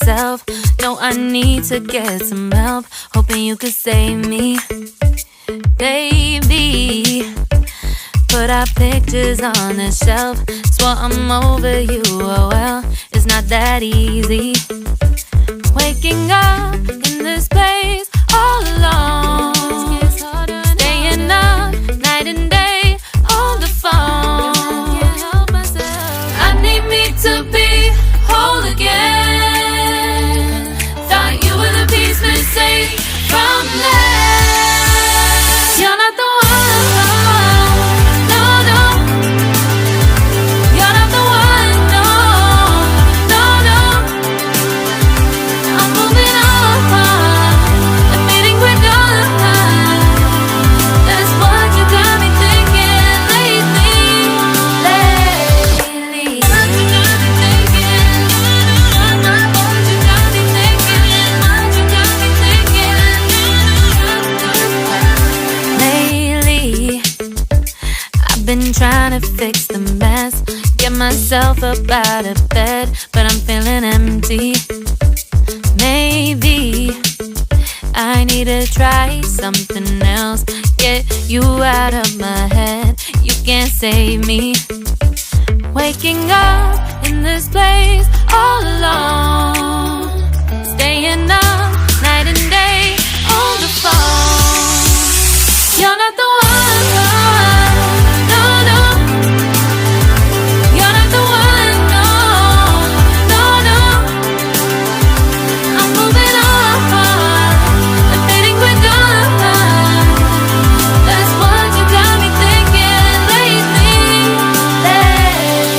myself. No, I need to get some help. Hoping you could save me, baby. Put our pictures on the shelf. Swore I'm over you, oh well, it's not that easy. Waking up in this place all alone, staying up night and day on the phone. I need me to be whole again. Thought you were the piece missing from last. You're not the one, no, no. You're not the one, no, no, no. I'm moving on, admitting we're done. That's what you got me thinking lately. What you got me thinking? What you got me thinking? What you got me thinking? Lately, I've been trying to fix the mess, get myself up out of bed, but I'm feeling empty. Maybe I need to try something else, get you out of my head. You can't save me. Waking up in this place all alone, staying up night and day on the phone. You're not the one, no, no. You're not the one, no, no, no. I'm moving on, admitting we're done. That's what you got me thinking lately.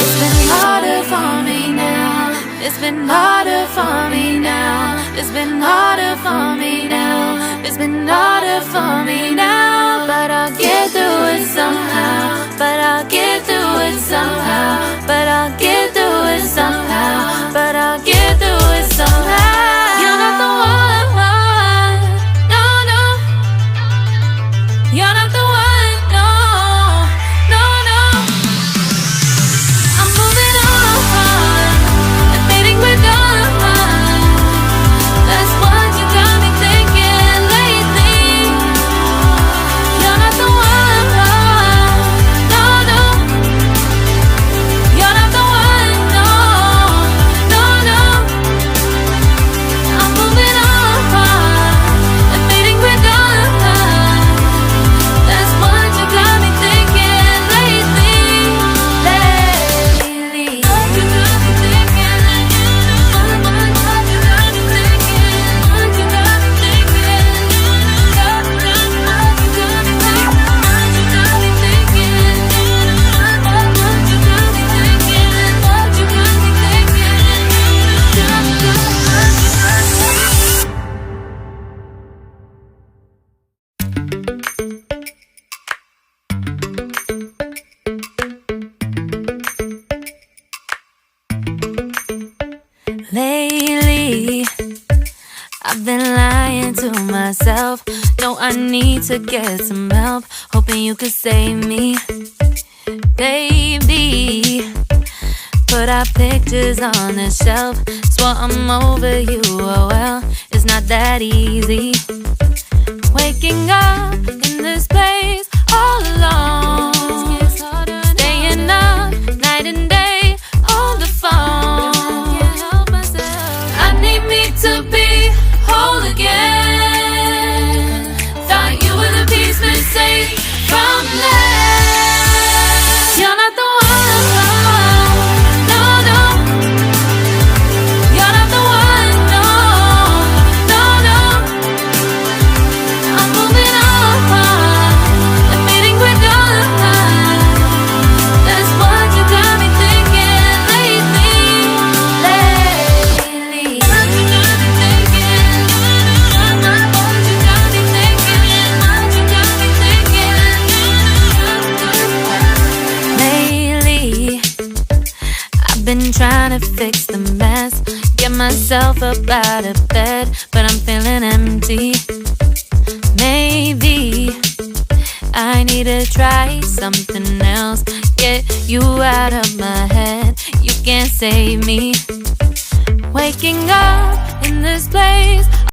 It's been harder for me now. It's been harder for me now. It's been harder for me now. It's been harder for me now. But I'll get through it somehow. But I'll get through it somehow. But I'll get through it somehow. But I'll get through it somehow. You're not the one, no, no. You're not the one, no, no, no. I'm moving on, admitting we're done. That's what you got me thinking lately. You're not the one, no, no. You're not the one, no, no, no. I'm moving on, admitting we're done. That's what you got me thinking lately. What you got me thinking? What you got me thinking? What you got me thinking? What you got me thinking? What you got me thinking? What you got me thinking? What you got me thinking? Lately, I've been lying to myself. No, I need to get some help. Hoping you could save me, baby. Put our pictures on the shelf. Swore I'm over you, oh well, it's not that easy. Waking up in this place all alone, staying up night and day on the phone. I need me to be whole again. Thought you were the piece missing from last. You're not the one, no, no. You're not the one, no, no, no. I'm moving on, admitting we're done. That's what you got me thinking lately. What you got me thinking? What you got me thinking? What you got me thinking? Lately, I've been trying to fix the mess, get myself up out of bed, but I'm feeling empty. Maybe I need to try something else, get you out of my head. You can't save me. waking up in this place